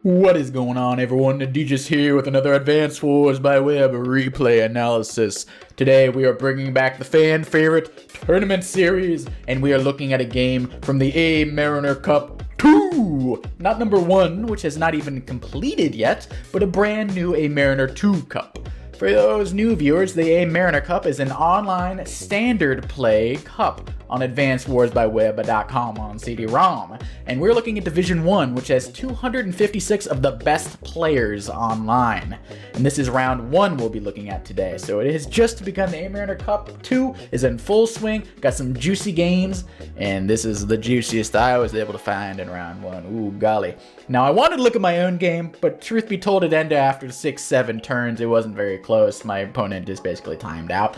What is going on, everyone? DJ's here with another Advanced Wars by Web replay analysis. Today we are bringing back the fan favorite tournament series, and we are looking at a game from the Amarriner Cup 2. Not number 1, which has not even completed yet, but a brand new Amarriner 2 Cup. For those new viewers, the Amarriner Cup is an online standard play cup on AdvancedWarsByWeb.com on CD-ROM. And we're looking at Division 1, which has 256 of the best players online. And this is round 1 we'll be looking at today. So it has just begun. The Amarriner Cup 2 is in full swing, got some juicy games, and this is the juiciest I was able to find in round 1. Ooh, golly. Now, I wanted to look at my own game, but truth be told, it ended after 6-7 turns. It wasn't very close. My opponent just basically timed out.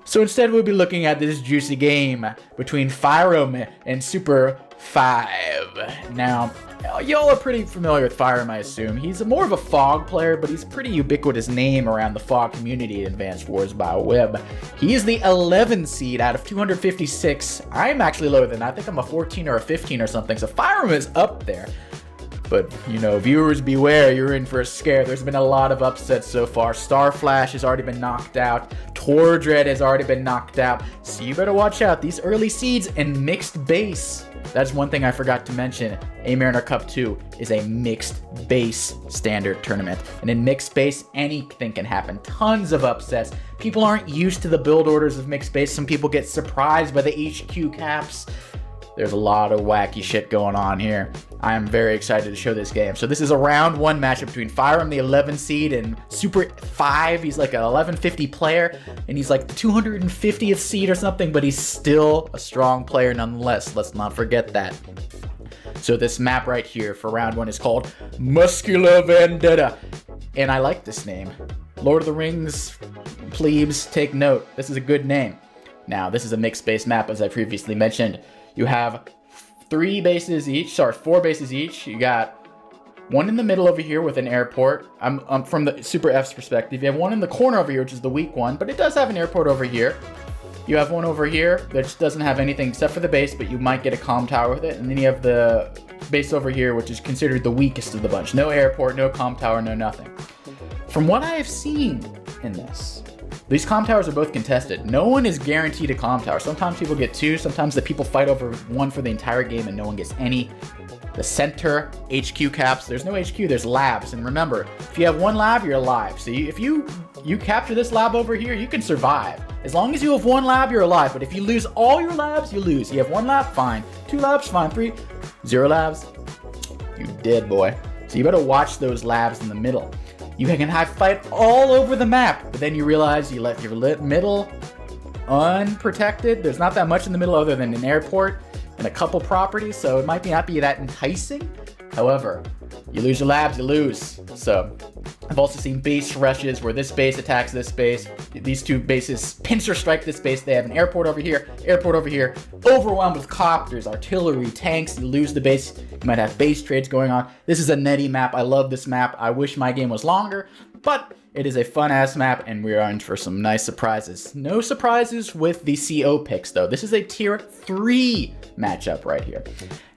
So instead, we'll be looking at this juicy game between Fyram and Super5125. Now, y'all are pretty familiar with Fyram, I assume. He's more of a Fog player, but he's a pretty ubiquitous name around the Fog community at Advanced Wars by Web. He is the 11 seed out of 256. I'm actually lower than that. I think I'm a 14 or a 15 or something, so Fyram is up there. But, you know, viewers beware, you're in for a scare. There's been a lot of upsets so far. Starflash has already been knocked out. Tordred has already been knocked out. So you better watch out. These early seeds and mixed base. That's one thing I forgot to mention. Amarriner Cup 2 is a mixed base standard tournament. And in mixed base, anything can happen. Tons of upsets. People aren't used to the build orders of mixed base. Some people get surprised by the HQ caps. There's a lot of wacky shit going on here. I am very excited to show this game. So this is a round 1 matchup between Fyram, the 11 seed, and Super 5. He's like an 1150 player, and he's like the 250th seed or something, but he's still a strong player nonetheless. Let's not forget that. So this map right here for round 1 is called Muscular Vendetta. And I like this name. Lord of the Rings plebes, take note. This is a good name. Now, this is a mixed base map, as I previously mentioned. You have 4 bases each. You got one in the middle over here with an airport. I'm from the Super F's perspective. You have one in the corner over here, which is the weak one, but it does have an airport over here. You have one over here that doesn't have anything except for the base, but you might get a comm tower with it. And then you have the base over here, which is considered the weakest of the bunch. No airport, no comm tower, no nothing. From what I have seen in this, these comm towers are both contested. No one is guaranteed a comm tower. Sometimes people get 2. Sometimes the people fight over 1 for the entire game and no one gets any. The center, HQ caps. There's no HQ, there's labs. And remember, if you have 1 lab, you're alive. So if you capture this lab over here, you can survive. As long as you have 1 lab, you're alive. But if you lose all your labs, you lose. You have 1 lab, fine. 2 labs, fine. 3, 0 labs, you dead, boy. So you better watch those labs in the middle. You can have fight all over the map, but then you realize you left your middle unprotected. There's not that much in the middle other than an airport and a couple properties, so it might not be that enticing. However, you lose your labs, you lose. So I've also seen base rushes where this base attacks this base. These 2 bases pincer strike this base. They have an airport over here, overwhelmed with copters, artillery, tanks. You lose the base. You might have base trades going on. This is a netty map. I love this map. I wish my game was longer, but it is a fun-ass map, and we are in for some nice surprises. No surprises with the CO picks, though. This is a tier 3 matchup right here.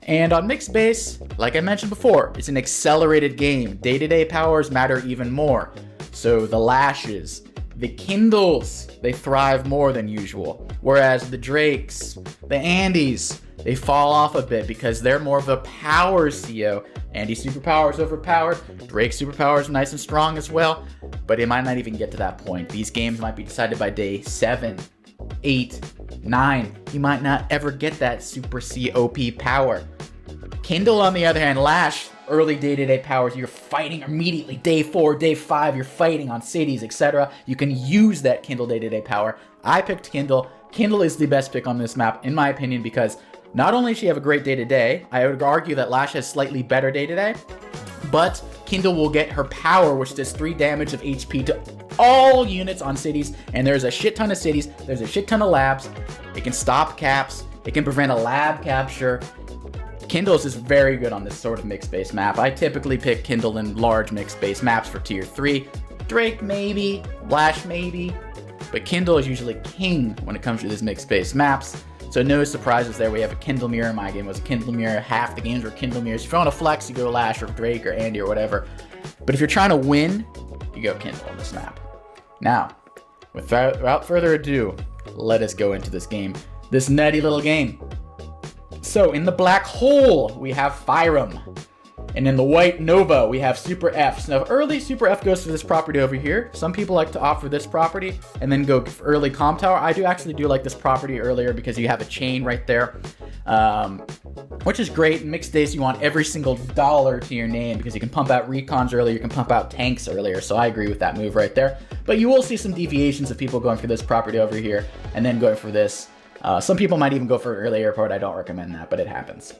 And on mixed base, like I mentioned before, it's an accelerated game. Day-to-day powers matter even more. So the lashes, the kindles, they thrive more than usual. Whereas the drakes, the Andys, they fall off a bit because they're more of a power CO. Andy superpower is overpowered. Drake superpower is nice and strong as well. But it might not even get to that point. These games might be decided by day 7, 8, 9. You might not ever get that super COP power. Kindle, on the other hand, Lash, early day-to-day powers, you're fighting immediately. Day 4, day 5, you're fighting on cities, etc. You can use that Kindle day-to-day power. I picked Kindle. Kindle is the best pick on this map, in my opinion, because not only does she have a great day-to-day, I would argue that Lash has slightly better day-to-day, but Kindle will get her power, which does 3 damage of HP to all units on cities, and there's a shit ton of cities, there's a shit ton of labs. It can stop caps, it can prevent a lab capture. Kindle is very good on this sort of mixed base map. I typically pick Kindle in large mixed base maps for tier 3. Drake maybe, Lash maybe, but Kindle is usually king when it comes to these mixed base maps. So no surprises there. We have a Kindle Mirror. My game was a Kindle Mirror. Half the games were Kindle Mirrors. If you want to flex, you go Lash or Drake or Andy or whatever. But if you're trying to win, you go Kindle on this map. Now, without further ado, let us go into this game. This nutty little game. So in the black hole, we have Fyram. And in the white Nova, we have Super F. So early Super F goes to this property over here. Some people like to opt for this property and then go for early Comp Tower. I do actually like this property earlier because you have a chain right there, which is great. In mixed days, you want every single dollar to your name because you can pump out recons earlier, you can pump out tanks earlier. So I agree with that move right there. But you will see some deviations of people going for this property over here and then going for this. Some people might even go for early airport. I don't recommend that, but it happens.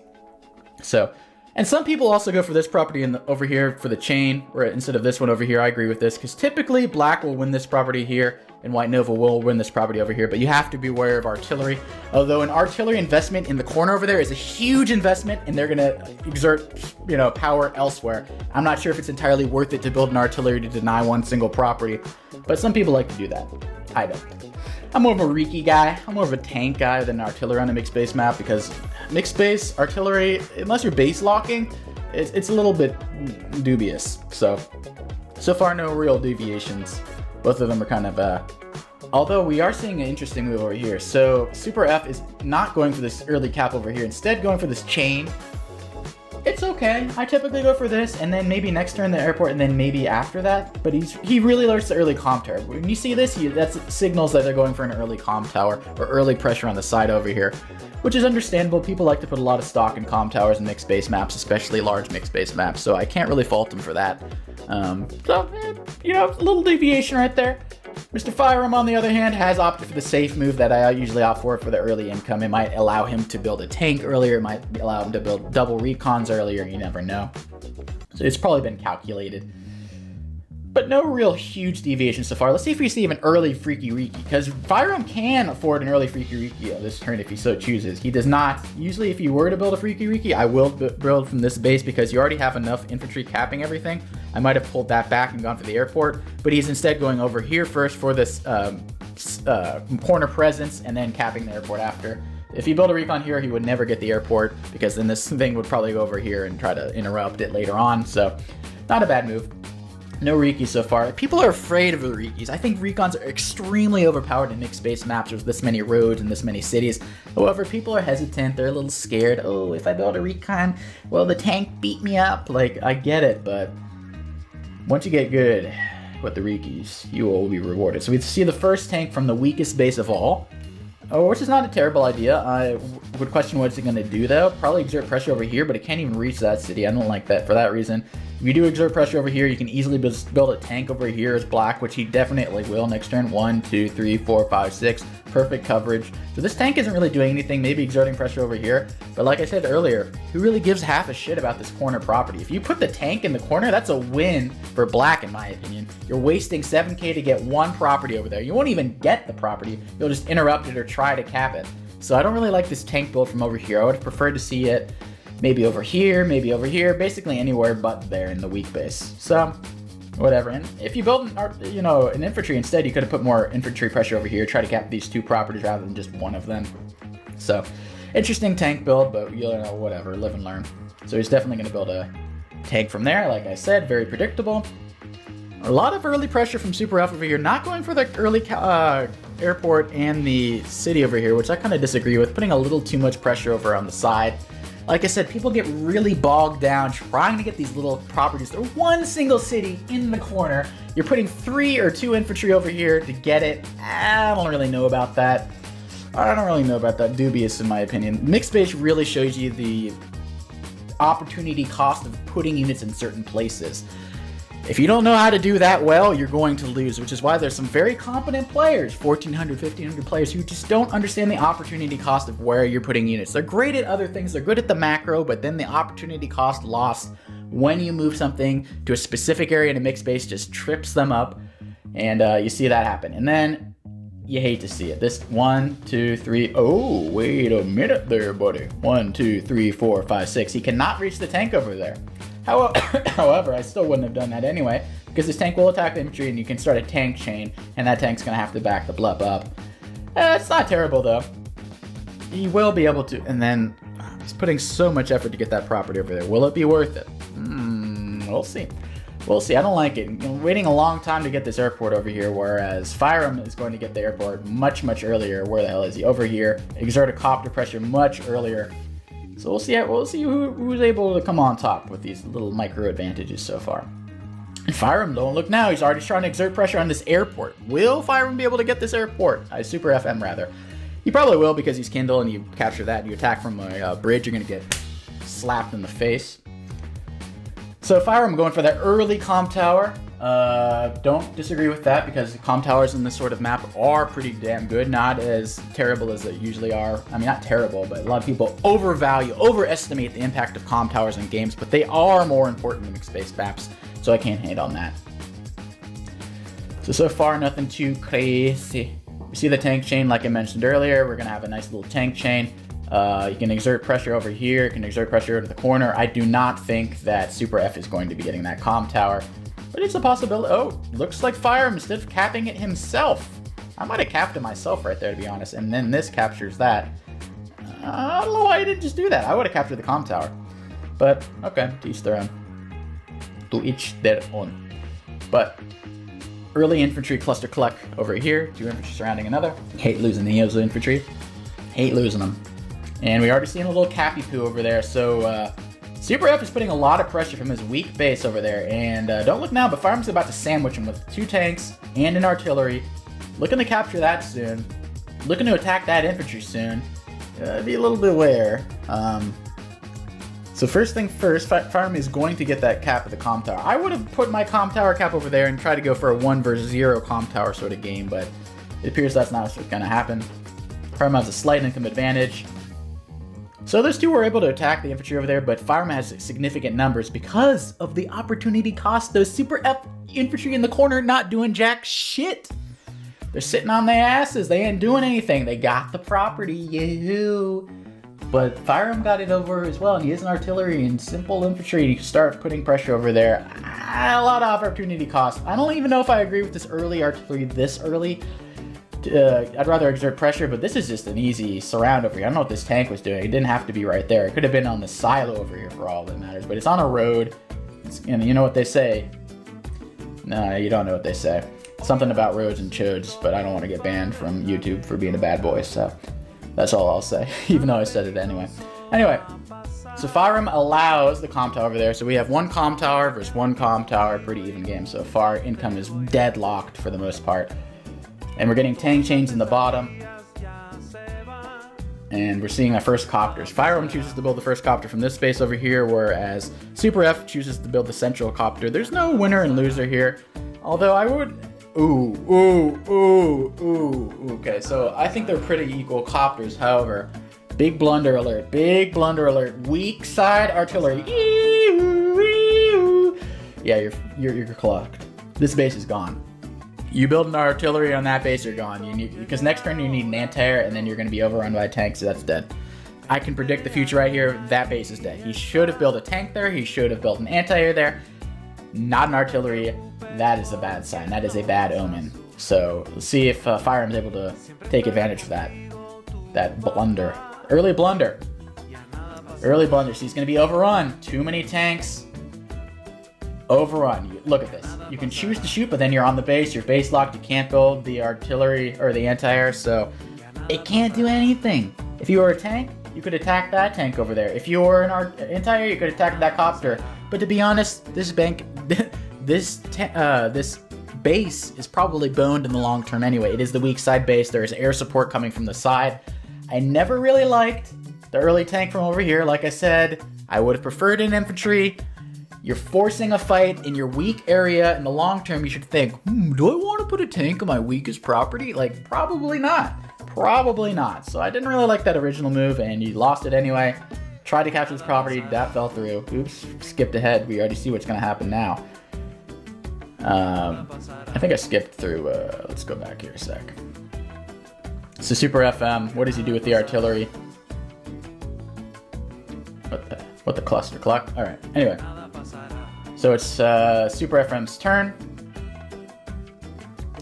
So. And some people also go for this property over here for the chain, or instead of this one over here. I agree with this, because typically black will win this property here, and white Nova will win this property over here, but you have to be aware of artillery. Although an artillery investment in the corner over there is a huge investment, and they're going to exert, power elsewhere. I'm not sure if it's entirely worth it to build an artillery to deny one single property, but some people like to do that. I don't. I'm more of a Riki guy. I'm more of a tank guy than an artillery on a mixed base map, because mixed base artillery, unless you're base locking, it's a little bit dubious. So far no real deviations. Both of them are kind of although we are seeing an interesting move over here. So Super F is not going for this early cap over here, instead going for this chain. It's okay. I typically go for this, and then maybe next turn the airport, and then maybe after that. But he really likes the early comp tower. When you see this, that signals that they're going for an early comp tower or early pressure on the side over here, which is understandable. People like to put a lot of stock in comp towers and mixed base maps, especially large mixed base maps. So I can't really fault them for that. A little deviation right there. Mr. Fyram, on the other hand, has opted for the safe move that I usually opt for the early income. It might allow him to build a tank earlier. It might allow him to build double recons earlier. You never know. So it's probably been calculated. But no real huge deviation so far. Let's see if we see even early Freaky Riki, because Fyram can afford an early Freaky Riki on this turn if he so chooses. He does not. Usually if you were to build a Freaky Riki, I will build from this base because you already have enough infantry capping everything. I might have pulled that back and gone for the airport, but he's instead going over here first for this corner presence and then capping the airport after. If he built a recon here, he would never get the airport because then this thing would probably go over here and try to interrupt it later on. So not a bad move. No Riki so far. People are afraid of the Rikis. I think recons are extremely overpowered in mixed base maps with this many roads and this many cities. However, people are hesitant. They're a little scared. Oh, if I build a recon, will the tank beat me up? Like, I get it, but once you get good with the Rikis, you will be rewarded. So we see the first tank from the weakest base of all, which is not a terrible idea. I would question what's it going to do, though. Probably exert pressure over here, but it can't even reach that city. I don't like that for that reason. If you do exert pressure over here, you can easily build a tank over here as black, which he definitely will next turn. 1, 2, 3, 4, 5, 6. Perfect coverage. So this tank isn't really doing anything, maybe exerting pressure over here. But like I said earlier, who really gives half a shit about this corner property? If you put the tank in the corner, that's a win for black, in my opinion. You're wasting 7k to get one property over there. You won't even get the property. You'll just interrupt it or try to cap it. So I don't really like this tank build from over here. I would have preferred to see it maybe over here, basically anywhere but there in the weak base. So, whatever. And if you build an infantry instead, you could have put more infantry pressure over here, try to cap these two properties rather than just one of them. So, interesting tank build, but whatever, live and learn. So he's definitely going to build a tank from there, like I said, very predictable. A lot of early pressure from Super F over here, not going for the early airport and the city over here, which I kind of disagree with, putting a little too much pressure over on the side. Like I said, people get really bogged down trying to get these little properties. They're one single city in the corner. You're putting 3 or 2 infantry over here to get it. I don't really know about that. Dubious in my opinion. Mixed base really shows you the opportunity cost of putting units in certain places. If you don't know how to do that well, you're going to lose, which is why there's some very competent players, 1,400, 1,500 players, who just don't understand the opportunity cost of where you're putting units. They're great at other things, they're good at the macro, but then the opportunity cost lost when you move something to a specific area in a mixed base just trips them up, and you see that happen. And then you hate to see it. This 1, 2, 3. Oh, wait a minute there, buddy. 1, 2, 3, 4, 5, 6. He cannot reach the tank over there. However, I still wouldn't have done that anyway, because this tank will attack the infantry and you can start a tank chain, and that tank's going to have to back the blub up. It's not terrible, though. he will be able to, and then he's putting so much effort to get that property over there. Will it be worth it? We'll see. We'll see. I don't like it. Waiting a long time to get this airport over here, whereas Fyram is going to get the airport much, much earlier. Where the hell is he? Over here. Exert a copter pressure much earlier. So we'll see. We'll see who's able to come on top with these little micro advantages so far. And Fyram, don't look now. He's already trying to exert pressure on this airport. Will Fyram be able to get this airport? Super FM rather. He probably will because he's Kindle, and you capture that and you attack from a bridge, you're gonna get slapped in the face. So Fyram going for that early comm tower. Don't disagree with that because the comm towers in this sort of map are pretty damn good. Not as terrible as they usually are. I mean, not terrible, but a lot of people overestimate the impact of comm towers in games, but they are more important in mixed-based maps, so I can't hate on that. So far, nothing too crazy. You see the tank chain like I mentioned earlier. We're going to have a nice little tank chain. You can exert pressure over here. You can exert pressure into the corner. I do not think that Super F is going to be getting that comm tower, but it's a possibility. Oh, looks like Fyram, instead of capping it himself. I might have capped it myself right there, to be honest, and then this captures that. I don't know why I didn't just do that. I would have captured the comm tower, but okay, to each their own. To each their own. But early infantry cluster cluck over here. 2 infantry surrounding another. Hate losing the Yozo infantry. Hate losing them. And we already seen a little cappy poo over there, so Super F is putting a lot of pressure from his weak base over there, and don't look now, but Fyram's about to sandwich him with 2 tanks and an artillery. Looking to capture that soon. Looking to attack that infantry soon. Be a little bit aware. So first thing first, Fyram is going to get that cap at the comm tower. I would have put my comm tower cap over there and tried to go for a 1 versus 0 comm tower sort of game, but it appears that's not what's going to happen. Fyram has a slight income advantage. So those 2 were able to attack the infantry over there, but Fyram has significant numbers because of the opportunity cost. Those Super F infantry in the corner not doing jack shit. They're sitting on their asses. They ain't doing anything. They got the property, yoo-hoo. But Fyram got it over as well, and he is an artillery and simple infantry. You start putting pressure over there. A lot of opportunity cost. I don't even know if I agree with this early artillery this early. I'd rather exert pressure, but this is just an easy surround over here. I don't know what this tank was doing. It didn't have to be right there. It could have been on the silo over here for all that matters, but it's on a road. And you know what they say. No, you don't know what they say. Something about roads and chodes, but I don't want to get banned from YouTube for being a bad boy, so that's all I'll say, even though I said it anyway. Anyway, so Fyram allows the comm tower over there, so we have 1 comm tower versus 1 comm tower. Pretty even game so far. Income is deadlocked for the most part. And we're getting tank chains in the bottom. And we're seeing our first copters. Fyram chooses to build the first copter from this space over here, whereas Super F chooses to build the central copter. There's no winner and loser here. Although I would... Okay, so I think they're pretty equal copters. However, big blunder alert. Big blunder alert. Weak side artillery. Yeah, you're clocked. This base is gone. You build an artillery on that base, you're gone. Because next turn you need an anti-air, and then you're going to be overrun by a tank, so that's dead. I can predict the future right here. That base is dead. He should have built a tank there. He should have built an anti-air there. Not an artillery. That is a bad sign. That is a bad omen. So let's see if Fyram's able to take advantage of that. That blunder. Early blunder. Early blunder. So he's going to be overrun. Too many tanks. Overrun. Look at this. You can choose to shoot, but then you're on the base. You're base locked. You can't build the artillery or the anti-air, so it can't do anything. If you were a tank, you could attack that tank over there. If you were an anti-air, you could attack that copter. But to be honest, this base is probably boned in the long term anyway. It is the weak side base. There is air support coming from the side. I never really liked the early tank from over here. Like I said, I would have preferred an infantry. You're forcing a fight in your weak area. In the long term, you should think, do I want to put a tank on my weakest property? Like, probably not. Probably not. So I didn't really like that original move, and you lost it anyway. Tried to capture this property. That fell through. Oops. Skipped ahead. We already see what's going to happen now. I think I skipped through. Let's go back here a sec. So Super FM, what does he do with the artillery? What the cluster clock? All right. Anyway. So it's Super FM's turn.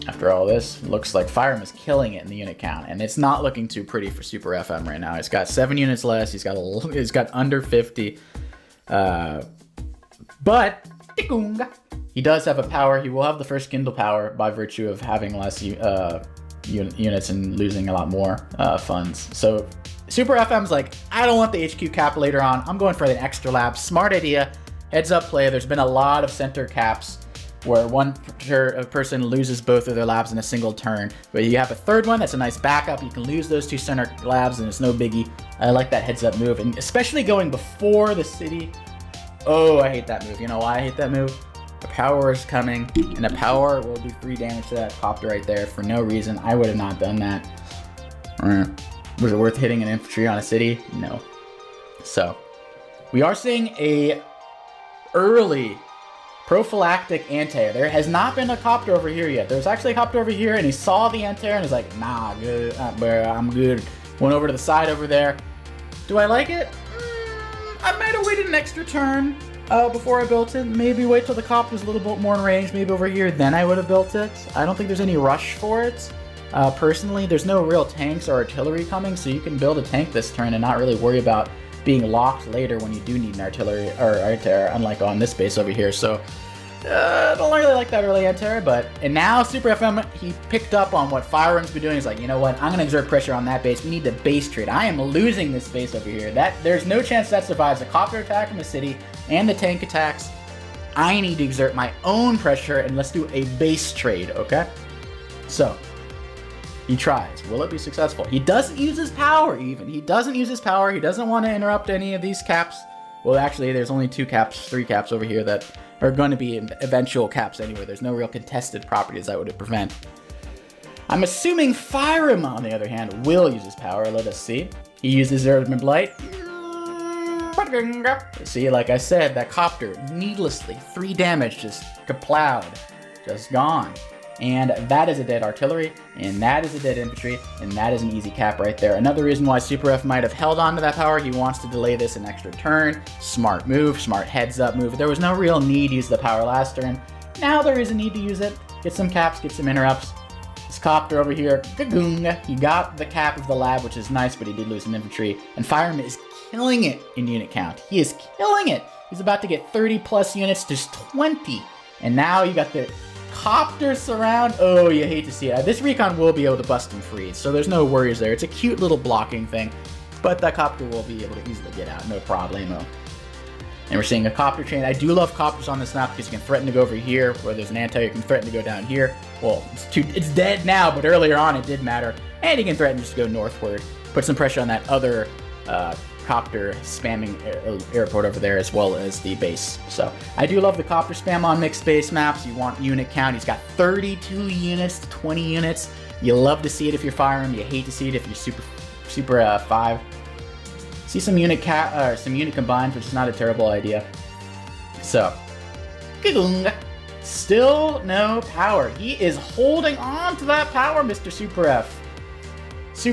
After after all this. Looks like Fyram is killing it in the unit count, and it's not looking too pretty for Super FM right now. He's got 7 units less. He's got under 50. But he does have a power. He will have the first Kindle power by virtue of having less units and losing a lot more funds. So Super FM's like, I don't want the HQ cap later on. I'm going for the extra lab. Smart idea. Heads up play. There's been a lot of center caps where one person loses both of their labs in a single turn. But you have a third one that's a nice backup. You can lose those 2 center labs and it's no biggie. I like that heads up move, and especially going before the city. Oh, I hate that move. You know why I hate that move? A power is coming, and a power will do 3 damage to that copter right there for no reason. I would have not done that. Was it worth hitting an infantry on a city? No. So, we are seeing a early prophylactic anti-air. There has not been a copter over here yet. There was actually a copter over here, and he saw the anti-air and was like, nah, good, I'm good. Went over to the side over there. Do I like it? I might have waited an extra turn before I built it. Maybe wait till the copter was a little bit more in range, maybe over here, then I would have built it. I don't think there's any rush for it. Personally, there's no real tanks or artillery coming, so you can build a tank this turn and not really worry about being locked later when you do need an artillery or anti-air, unlike on this base over here. So I don't really like that early anti-air, and now Super FM, he picked up on what Fyram's been doing. He's like, you know what, I'm gonna exert pressure on that base. We need to base trade. I am losing this base over here. There's no chance that survives a copter attack in the city and the tank attacks. I need to exert my own pressure, and let's do a base trade, okay? So he tries. Will it be successful? He doesn't use his power even. He doesn't use his power. He doesn't want to interrupt any of these caps. Well, actually, there's only 3 caps over here that are going to be eventual caps anyway. There's no real contested properties that would prevent. I'm assuming Fyram, on the other hand, will use his power. Let us see. He uses Urban Blight. See, like I said, that copter, needlessly, 3 damage, just kaplowed, just gone. And that is a dead artillery, and that is a dead infantry, and that is an easy cap right there. Another reason why Super F might have held on to that power, he wants to delay this an extra turn. Smart move, smart heads up move. There was no real need to use the power last turn. Now there is a need to use it. Get some caps, get some interrupts. This copter over here, he got the cap of the lab, which is nice, but he did lose an infantry. And Fyram is killing it in unit count. He is killing it. He's about to get 30 plus units, just 20. And now you got the copter surround. Oh, you hate to see it. This recon will be able to bust and freeze, so there's no worries there. It's a cute little blocking thing, but that copter will be able to easily get out, no problemo. And we're seeing a copter chain. I do love copters on this map because you can threaten to go over here, where there's an anti, you can threaten to go down here. Well, it's dead now, but earlier on it did matter. And you can threaten just to go northward, put some pressure on that other copter spamming airport over there, as well as the base. So I do love the copter spam on mixed base maps. You want unit count. He's got 32 units to 20 units. You love to see it if you're Fyram. You hate to see it if you're Super 5. See some unit combines, which is not a terrible idea. So still no power. He is holding on to that power, Mr. Super F.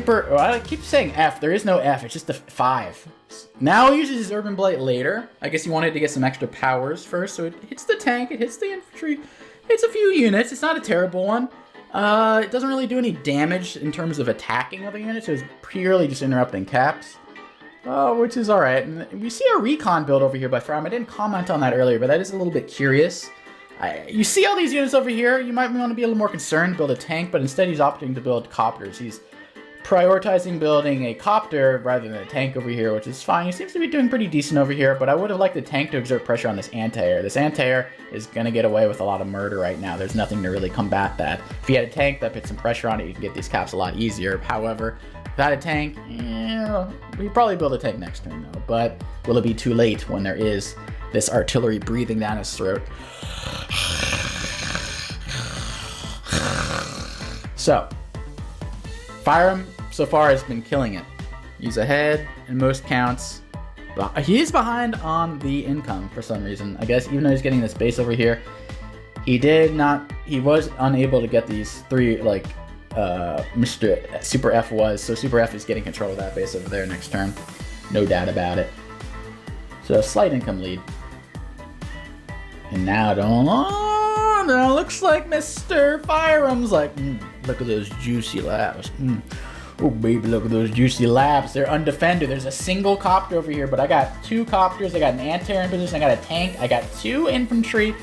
Well, I keep saying F. There is no F. It's just a 5. Now he uses his Urban Blight later. I guess he wanted to get some extra powers first, so it hits the tank, it hits the infantry. It's a few units. It's not a terrible one. It doesn't really do any damage in terms of attacking other units. So it's purely just interrupting caps, which is all right. And we see a recon build over here by Fyram. I didn't comment on that earlier, but that is a little bit curious. You see all these units over here. You might want to be a little more concerned, build a tank, but instead he's opting to build copters. He's prioritizing building a copter rather than a tank over here, which is fine. He seems to be doing pretty decent over here, but I would have liked the tank to exert pressure on this anti-air. This anti-air is going to get away with a lot of murder right now. There's nothing to really combat that. If you had a tank that put some pressure on it, you can get these caps a lot easier. However, without a tank, we probably build a tank next turn though, but will it be too late when there is this artillery breathing down his throat? So, Fyram so far has been killing it. He's ahead in most counts. He is behind on the income for some reason. I guess even though he's getting this base over here, he was unable to get these 3 like Mr. Super F was. So Super F is getting control of that base over there next turn. No doubt about it. So a slight income lead. And now Oh, no, looks like Mr. Fyram's like, look at those juicy labs. Oh, baby, look at those juicy labs. They're undefended. There's a single copter over here, but I got 2 copters. I got an anti-air in position. I got a tank. I got 2 infantry.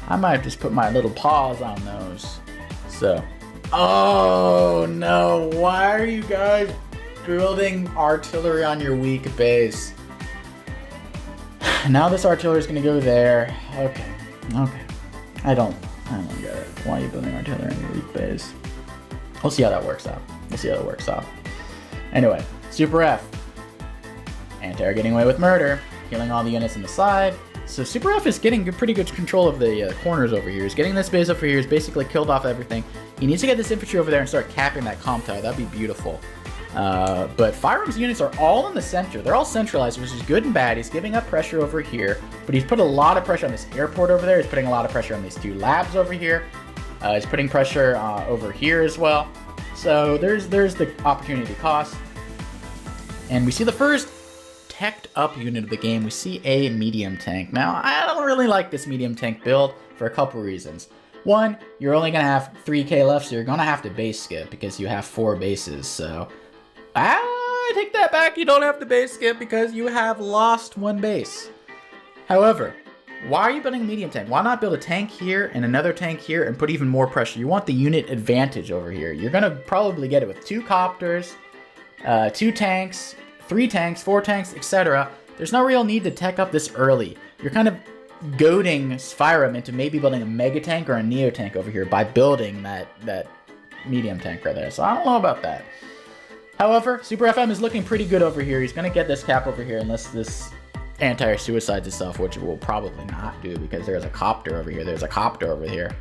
I might just put my little paws on those. So, oh, no. Why are you guys building artillery on your weak base? Now this artillery is going to go there. Okay. I don't get it. Why are you building artillery on your weak base? We'll see how that works out. Anyway, Super F. Anti-air getting away with murder. Killing all the units on the side. So Super F is getting pretty good control of the corners over here. He's getting this base over here. He's basically killed off everything. He needs to get this infantry over there and start capping that comm tower. That'd be beautiful. But Fyram's units are all in the center. They're all centralized, which is good and bad. He's giving up pressure over here, but he's put a lot of pressure on this airport over there. He's putting a lot of pressure on these 2 labs over here. He's putting pressure over here as well. So there's the opportunity cost. And we see the first teched up unit of the game. We see a medium tank. Now, I don't really like this medium tank build for a couple reasons. One, you're only going to have 3k left, so you're going to have to base skip because you have 4 bases. So I take that back. You don't have to base skip because you have lost 1 base. However, why are you building a medium tank? Why not build a tank here and another tank here and put even more pressure? You want the unit advantage over here. You're going to probably get it with 2 copters, 2 tanks, 3 tanks, 4 tanks, etc. There's no real need to tech up this early. You're kind of goading Fyram into maybe building a mega tank or a neo tank over here by building that medium tank right there. So I don't know about that. However, Super FM is looking pretty good over here. He's going to get this cap over here unless this anti-air suicides itself, which it will probably not do because there's a copter over here. There's a copter over here.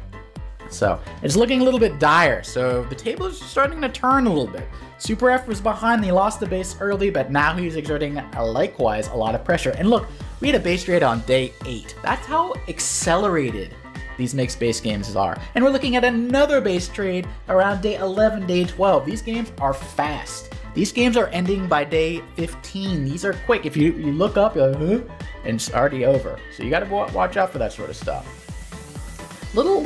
So it's looking a little bit dire. So the table is starting to turn a little bit. Super F was behind. He lost the base early, but now he's exerting likewise a lot of pressure. And look, we had a base trade on day 8. That's how accelerated these mixed base games are. And we're looking at another base trade around day 11, day 12. These games are fast. These games are ending by day 15. These are quick. If you look up, you're like, huh? And it's already over. So you got to watch out for that sort of stuff. Little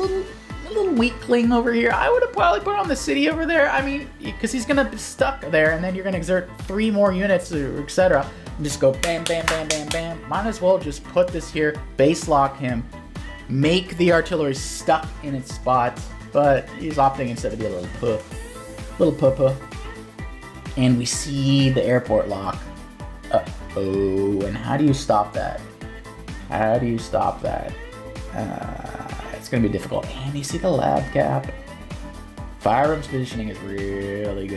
weakling over here. I would have probably put on the city over there. I mean, because he's going to be stuck there, and then you're going to exert 3 more units, etc. And just go bam, bam, bam, bam, bam. Might as well just put this here, base lock him, make the artillery stuck in its spot. But he's opting instead to be a little puh. And we see the airport lock. Uh-oh, and how do you stop that? It's gonna be difficult. And you see the lab cap. Fyram's positioning is really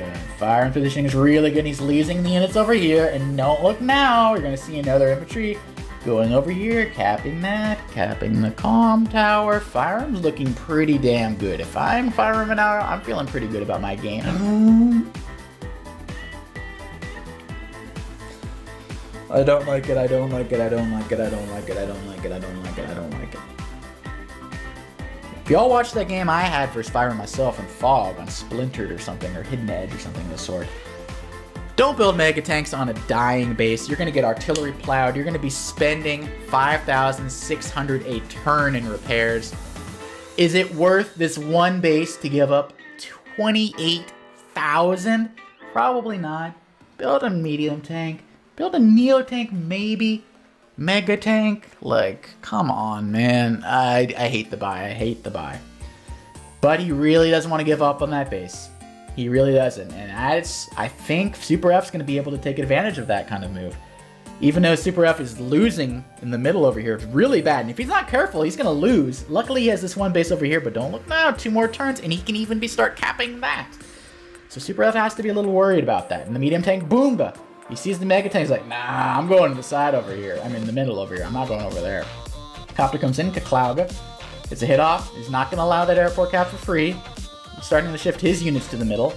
good. He's losing the units over here. And don't look now. You're gonna see another infantry going over here, capping the comm tower. Fyram's looking pretty damn good. If I'm Fyram now, I'm feeling pretty good about my game. I don't like it. If y'all watched that game I had versus Fyram myself in Fog on Splintered or something, or Hidden Edge or something of the sort, don't build mega tanks on a dying base. You're going to get artillery plowed. You're going to be spending 5,600 a turn in repairs. Is it worth this one base to give up 28,000? Probably not. Build a medium tank. Build a neo tank, maybe. Mega tank. Like, come on, man. I hate the buy. But he really doesn't want to give up on that base. He really doesn't. And I think Super F's going to be able to take advantage of that kind of move. Even though Super F is losing in the middle over here, it's really bad. And if he's not careful, he's going to lose. Luckily, he has this one base over here, but don't look now. 2 more turns, and he can even start capping that. So Super F has to be a little worried about that. And the medium tank, boomba. He sees the mega tank, he's like, nah, I'm going to the side over here. I'm in the middle over here. I'm not going over there. Copter comes in, Kaklauga. It's a hit off. He's not going to allow that airport cap for free. He's starting to shift his units to the middle.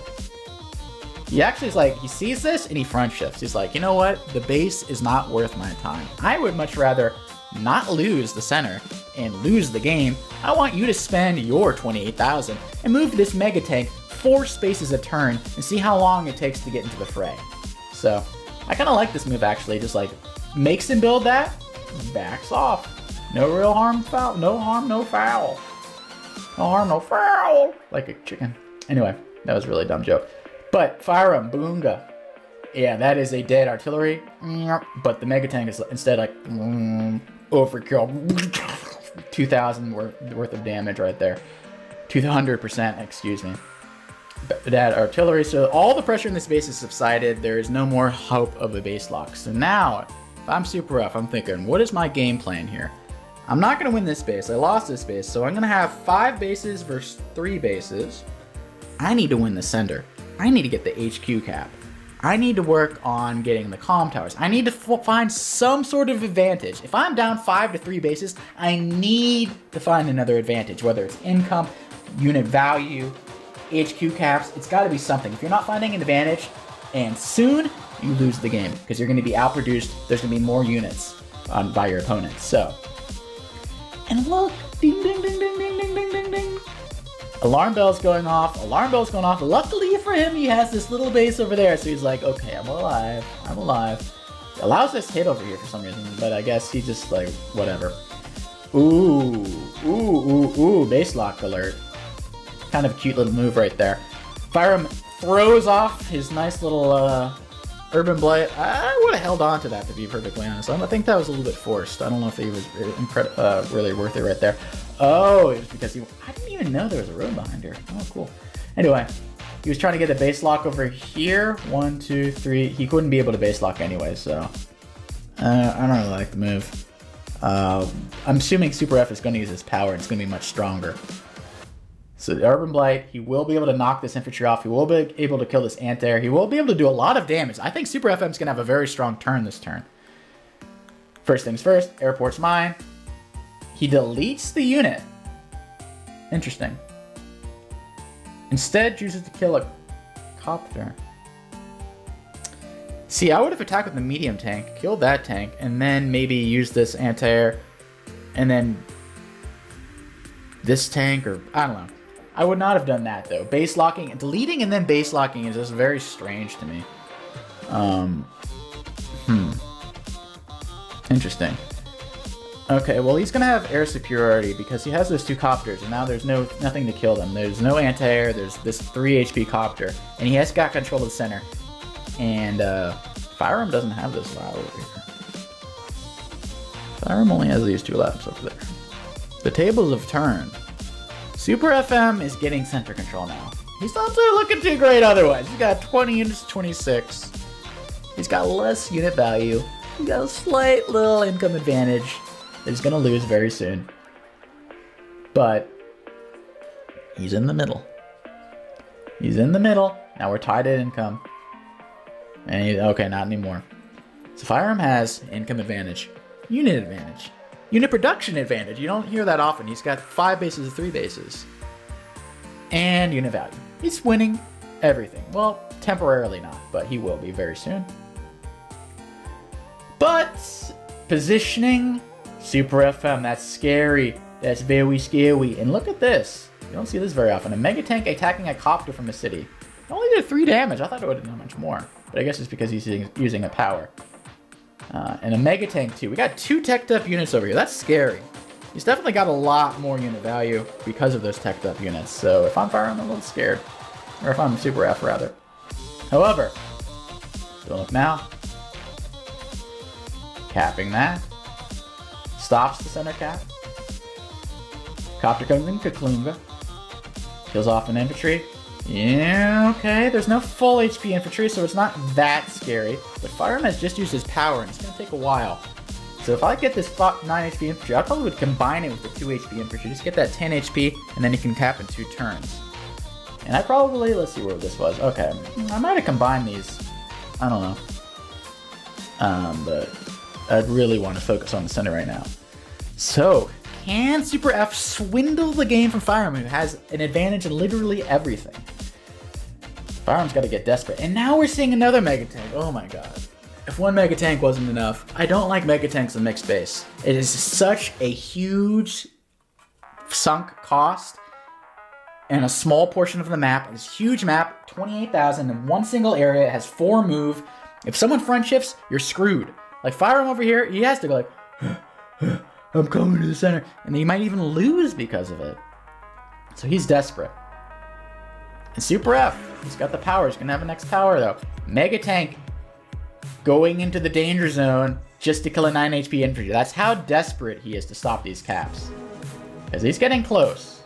He actually is like, he sees this and he front shifts. He's like, you know what? The base is not worth my time. I would much rather not lose the center and lose the game. I want you to spend your 28,000 and move this mega tank 4 spaces a turn and see how long it takes to get into the fray. So I kind of like this move actually. Just like makes him build that, backs off. No real harm, foul. No harm, no foul. No harm, no foul. Like a chicken. Anyway, that was a really dumb joke. But Fyram, Boonga. Yeah, that is a dead artillery. But the Mega Tank is instead like overkill. 2,000 worth of damage right there. 200%, excuse me. That artillery. So all the pressure in this base is subsided. There is no more hope of a base lock. So now, if I'm Super F, I'm thinking, what is my game plan here? I'm not going to win this base. I lost this base. So I'm going to have 5 bases versus 3 bases. I need to win the center. I need to get the HQ cap. I need to work on getting the comm towers. I need to find some sort of advantage. If I'm down 5 to 3 bases, I need to find another advantage, whether it's income, unit value, HQ caps. It's got to be something. If you're not finding an advantage, and soon, you lose the game because you're going to be outproduced. There's going to be more units by your opponents. So, and look, ding, ding, ding, ding, ding, ding, ding, ding, ding. Alarm bell's going off. Alarm bell's going off. Luckily for him, he has this little base over there. So he's like, okay, I'm alive. I'm alive. Allows this hit over here for some reason, but I guess he just like, whatever. Ooh, ooh, ooh, ooh, base lock alert. Kind of a cute little move right there. Fyram throws off his nice little Urban Blight. I would have held on to that, to be perfectly honest. I think that was a little bit forced. I don't know if he was really worth it right there. Oh, it was because I didn't even know there was a road behind here. Oh, cool. Anyway, he was trying to get the base lock over here. 1, 2, 3. He couldn't be able to base lock anyway, so I don't really like the move. I'm assuming Super F is going to use his power. It's going to be much stronger. So the Urban Blight, he will be able to knock this infantry off. He will be able to kill this anti-air. He will be able to do a lot of damage. I think Super FM's going to have a very strong turn this turn. First things first, airport's mine. He deletes the unit. Interesting. Instead, chooses to kill a copter. See, I would have attacked with the medium tank, killed that tank, and then maybe use this anti-air, and then this tank, or I don't know. I would not have done that though. Base locking, deleting and then base locking is just very strange to me. Interesting. Okay, well he's gonna have air superiority because he has those 2 copters, and now there's nothing to kill them. There's no anti-air. There's this 3 HP copter, and he has got control of the center. And Fyram doesn't have this lab over here. Fyram only has these 2 labs over there. The tables have turned. Super FM is getting center control now. He's not looking too great otherwise. He's got 20 units, 26. He's got less unit value. He's got a slight little income advantage that he's going to lose very soon. But he's in the middle. He's in the middle. Now we're tied at income. And okay, not anymore. So Fyram has income advantage, unit advantage. Unit production advantage. You don't hear that often. He's got 5 bases of 3 bases. And unit value. He's winning everything. Well, temporarily not, but he will be very soon. But positioning, Super FM, that's scary. That's very scary. And look at this. You don't see this very often. A Mega Tank attacking a copter from a city. It only did 3 damage. I thought it would have done much more. But I guess it's because he's using a power. And a Mega Tank too. We got 2 teched up units over here. That's scary. He's definitely got a lot more unit value because of those teched up units. So if I'm Fyram, I'm a little scared. Or if I'm Super F, rather. However, don't look now. Capping that. Stops the center cap. Copter comes in, Kaklunga. Kills off an infantry. Yeah, okay, there's no full HP infantry, so it's not that scary. But Fyram has just used his power, and it's going to take a while. So if I get this 9 HP infantry, I probably would combine it with the 2 HP infantry. Just get that 10 HP, and then you can cap in 2 turns. And I probably, let's see where this was. Okay, I might have combined these. I don't know. But I'd really want to focus on the center right now. So, can Super F swindle the game from Fyram, who has an advantage in literally everything? Fyram's got to get desperate. And now we're seeing another Mega Tank. Oh my god. If 1 Mega Tank wasn't enough, I don't like Mega Tanks in mixed base. It is such a huge sunk cost and a small portion of the map. This huge map, 28,000 in one single area. It has 4 move. If someone front shifts, you're screwed. Like Fyram over here, he has to go like, I'm coming to the center. And he might even lose because of it. So he's desperate. And Super F, he's got the power. He's gonna have the next tower though. Mega Tank going into the danger zone just to kill a 9 HP infantry. That's how desperate he is to stop these caps. Because he's getting close.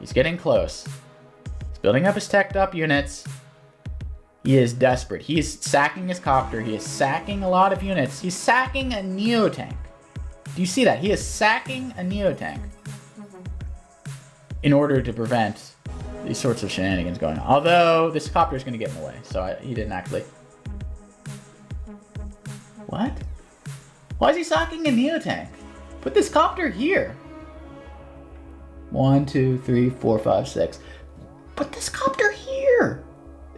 He's getting close. He's building up his teched up units. He is desperate. He is sacking his copter. He is sacking a lot of units. He's sacking a Neo Tank. Do you see that? He is sacking a Neo Tank in order to prevent these sorts of shenanigans going on. Although this copter is going to get in the way, so he didn't actually. What? Why is he sacking a Neo Tank? Put this copter here. 1, 2, 3, 4, 5, 6. Put this copter here.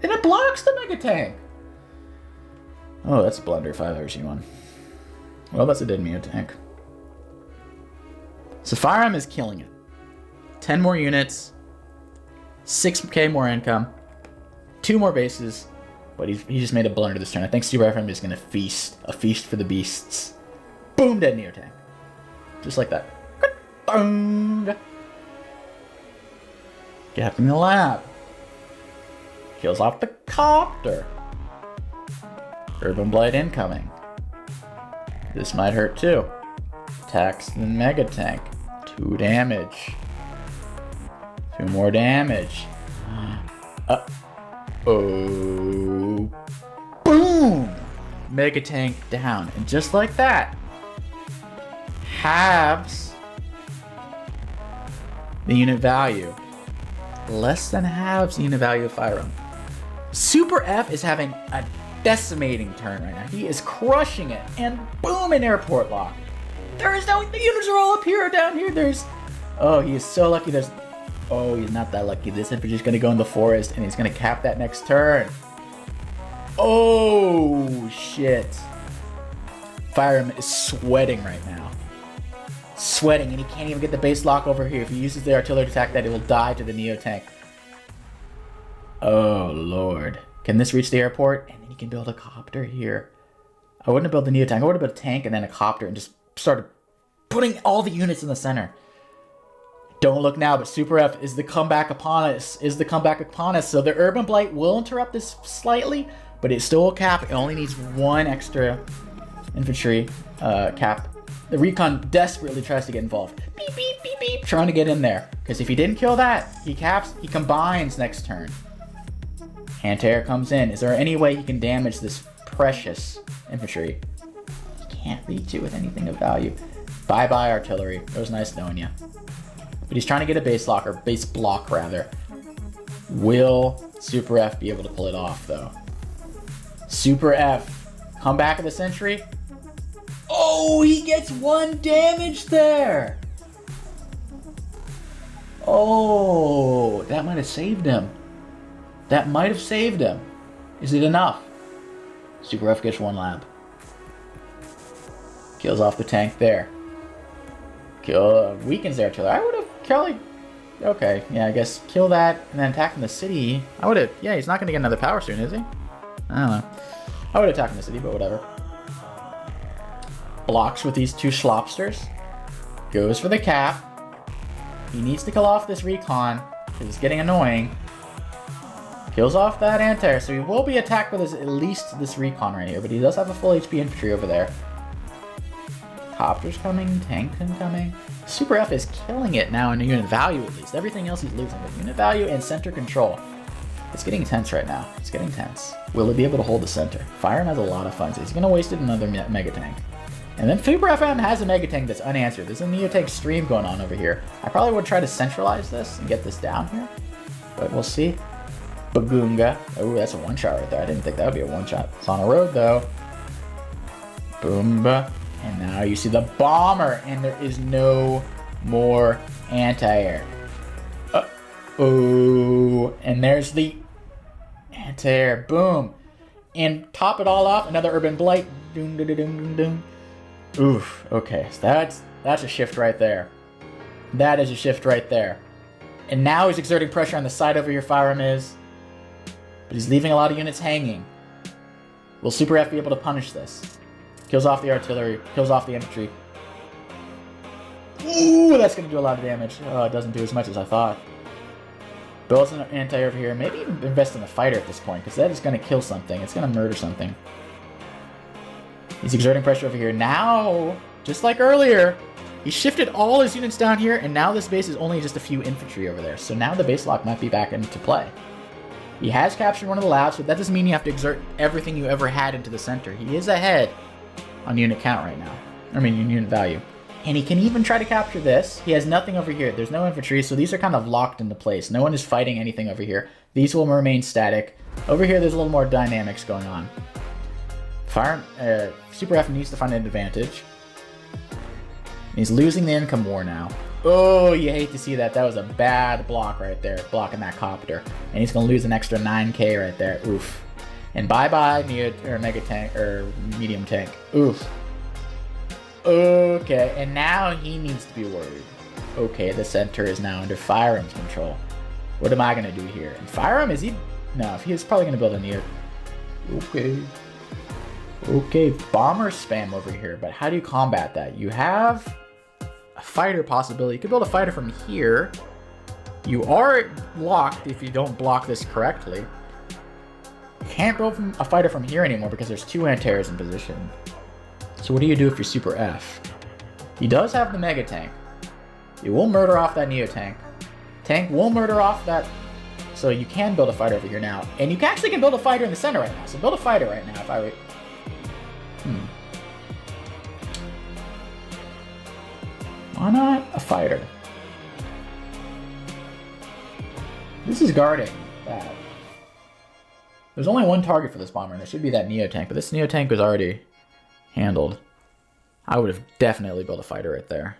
And it blocks the Mega Tank. Oh, that's a blunder if I've ever seen one. Well, that's a dead Neo Tank. So Fyram is killing it. 10 more units. 6k more income. 2 more bases. But he just made a blunder this turn. I think Super FM is going to feast. A feast for the beasts. Boom, dead Neo Tank. Just like that. Boom. Gap in the lab. Kills off the copter. Urban Blight incoming. This might hurt too. Attacks the Mega Tank. 2 damage. 2 more damage. Oh. Boom! Mega Tank down. And just like that, halves the unit value. Less than halves the unit value of Fyram. Super F is having a decimating turn right now. He is crushing it. And boom, an airport lock. There is no, the units are all up here or down here. There's, oh, he is so lucky. There's, oh, he's not that lucky. This infantry is going to go in the forest and he's going to cap that next turn. Oh, shit. Fyram is sweating right now. Sweating, and he can't even get the base lock over here. If he uses the artillery to attack that, it will die to the Neo Tank. Oh, Lord. Can this reach the airport? And then he can build a copter here. I wouldn't have built the Neo Tank. I would have built a tank and then a copter and just started putting all the units in the center. Don't look now, but Super F is the comeback upon us. So the Urban Blight will interrupt this slightly, but it still will cap. It only needs 1 extra infantry cap. The Recon desperately tries to get involved. Beep, beep, beep, beep. Trying to get in there. Because if he didn't kill that, he caps, he combines next turn. Anti-air comes in. Is there any way he can damage this precious infantry? He can't reach it with anything of value. Bye-bye, artillery. It was nice knowing you. But he's trying to get a base lock, or base block, rather. Will Super F be able to pull it off, though? Super F. Comeback of the century. Oh, he gets 1 damage there. Oh, that might have saved him. That might have saved him. Is it enough? Super F gets 1 lab. Kills off the tank there. Weakens the artillery. I would have probably... Okay, yeah, I guess kill that and then attack in the city. I would have... Yeah, he's not going to get another power soon, is he? I don't know. I would attack in the city, but whatever. Blocks with these 2 Schlopsters. Goes for the cap. He needs to kill off this recon because it's getting annoying. Kills off that anti-air, so he will be attacked with at least this recon right here, but he does have a full HP infantry over there. Copters coming, tank incoming. Super F is killing it now in unit value at least. Everything else he's losing, but unit value and center control. It's getting tense right now. It's getting tense. Will he be able to hold the center? Fyram has a lot of funds. He's going to waste it another Mega Tank. And then Super FM has a Mega Tank that's unanswered. There's a Neo Tank stream going on over here. I probably would try to centralize this and get this down here, but we'll see. Bagunga. Oh, that's a 1-shot right there. I didn't think that would be a 1-shot. It's on a road though. Boomba. And now you see the bomber, and there is no more anti-air. Oh, and there's the anti-air. Boom. And top it all off, another Urban Blight. Doom, doom, doom, doom, doom. Oof. Okay, so that's a shift right there. That is a shift right there. And now he's exerting pressure on the side over here Fyram is. But he's leaving a lot of units hanging. Will Super F be able to punish this? Kills off the artillery, kills off the infantry. Ooh, that's going to do a lot of damage. Oh, it doesn't do as much as I thought. Builds an anti-air over here. Maybe even invest in a fighter at this point, because that is going to kill something. It's going to murder something. He's exerting pressure over here. Now, just like earlier, he shifted all his units down here, and now this base is only just a few infantry over there. So now the base lock might be back into play. He has captured one of the labs, but that doesn't mean you have to exert everything you ever had into the center. He is ahead on unit count right now. I mean, in unit value. And he can even try to capture this. He has nothing over here. There's no infantry, so these are kind of locked into place. No one is fighting anything over here. These will remain static. Over here, there's a little more dynamics going on. Super F needs to find an advantage. He's losing the income war now. Oh, you hate to see that. That was a bad block right there, blocking that copter. And he's going to lose an extra 9k right there. Oof. And bye-bye, Mega Tank, or Medium Tank. Oof. Okay, and now he needs to be worried. Okay, the center is now under Fyram's control. What am I going to do here? And Fyram, is he... No, he's probably going to build a Neo... Okay. Okay, bomber spam over here, but how do you combat that? You have a fighter possibility. You could build a fighter from here. You are locked if you don't block this correctly. You can't build a fighter from here anymore because there's two anti-airs in position. So what do you do if you're Super F? He does have the Mega Tank. He will murder off that Neo Tank. Tank will murder off that... So you can build a fighter over here now. And you actually can build a fighter in the center right now. So build a fighter right now if I were... Why not a fighter? This is guarding that. There's only one target for this bomber, and it should be that Neo Tank, but this Neo Tank was already handled. I would have definitely built a fighter right there.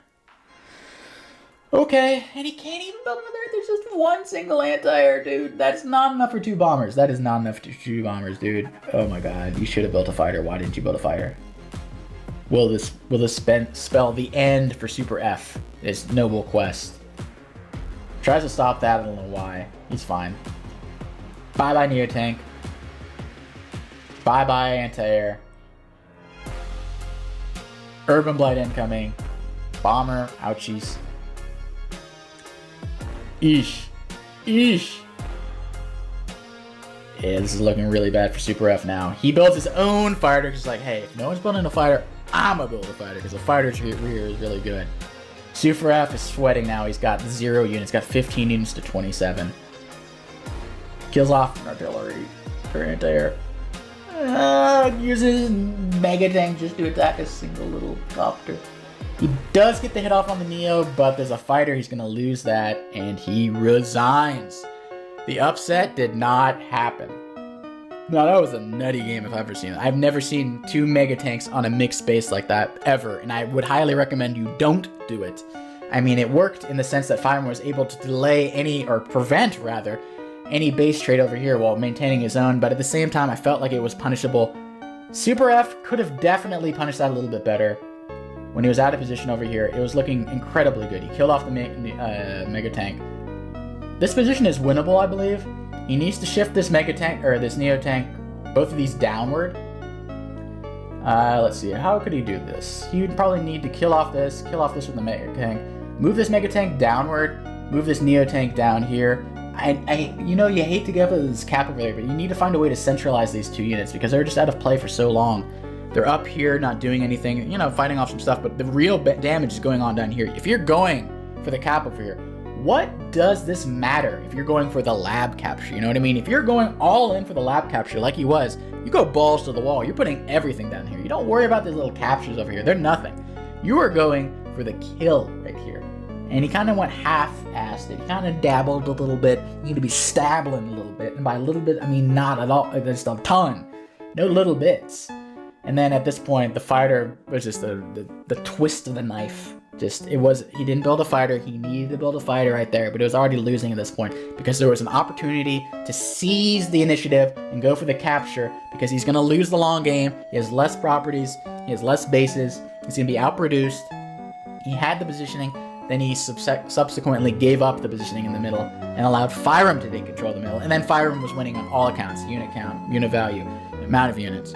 Okay, and he can't even build another. There's just one single anti-air, dude. That's not enough for two bombers. That is not enough for two bombers, dude. Oh my god, you should have built a fighter. Why didn't you build a fighter? Will this spell the end for Super F? His noble quest. Tries to stop that, I don't know why. He's fine. Bye-bye Neo Tank. Bye-bye anti-air. Urban Blight incoming. Bomber, ouchies. Eesh. Eesh. Yeah, this is looking really bad for Super F now. He builds his own fighter because he's like, hey, if no one's building a fighter, I'm gonna build a fighter because the fighter's here is really good. Super F is sweating now. He's got 0 units. Got 15 units to 27. Kills off an artillery for anti-air. Uses Mega Tank just to attack a single little copter. He does get the hit off on the Neo, but there's a fighter. He's gonna lose that, and he resigns. The upset did not happen. No, that was a nutty game if I've ever seen it. I've never seen 2 Mega Tanks on a mixed base like that, ever, and I would highly recommend you don't do it. I mean, it worked in the sense that Fyram was able to delay any, or prevent, rather, any base trade over here while maintaining his own, but at the same time, I felt like it was punishable. Super F could have definitely punished that a little bit better. When he was out of position over here, it was looking incredibly good. He killed off the Mega Tank. This position is winnable, I believe. He needs to shift this Mega Tank, or this Neo Tank, both of these downward. Let's see, how could he do this? He would probably need to kill off this with the Mega Tank, move this Mega Tank downward, move this Neo Tank down here. You know, you hate to give up this cap over there, but you need to find a way to centralize these 2 units because they're just out of play for so long. They're up here, not doing anything, you know, fighting off some stuff, but the real damage is going on down here. If you're going for the cap over here, what does this matter if you're going for the lab capture? You know what I mean? If you're going all in for the lab capture like he was, you go balls to the wall. You're putting everything down here. You don't worry about these little captures over here. They're nothing. You are going for the kill right here. And he kind of went half-assed it. He kind of dabbled a little bit. You need to be stabbling a little bit. And by a little bit, I mean not at all. Just a ton. No little bits. And then at this point, the fighter was just the twist of the knife. He didn't build a fighter. He needed to build a fighter right there, but it was already losing at this point because there was an opportunity to seize the initiative and go for the capture because he's going to lose the long game. He has less properties. He has less bases. He's going to be outproduced. He had the positioning. Then he subsequently gave up the positioning in the middle and allowed Fyram to take control of the middle. And then Fyram was winning on all accounts: unit count, unit value, amount of units,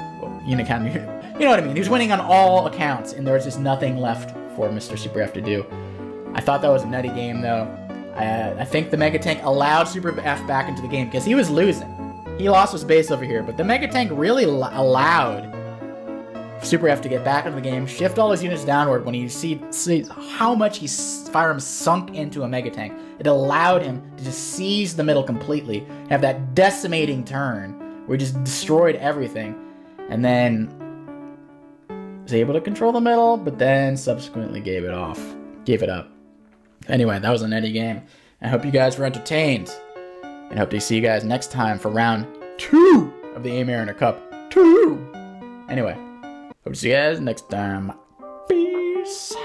unit count, you know what I mean? He was winning on all accounts, and there was just nothing left for Mr. Super F to do. I thought that was a nutty game, though. I think the Mega Tank allowed Super F back into the game because he was losing. He lost his base over here, but the Mega Tank really allowed Super F to get back into the game, shift all his units downward. When you see how much Fyram sunk into a Mega Tank, it allowed him to just seize the middle completely, have that decimating turn where he just destroyed everything, and then was able to control the middle, but then subsequently gave it up. Anyway, that was a nutty game. I hope you guys were entertained, and hope to see you guys next time for round 2 of the Amarriner Cup 2. Anyway, hope to see you guys next time. Peace.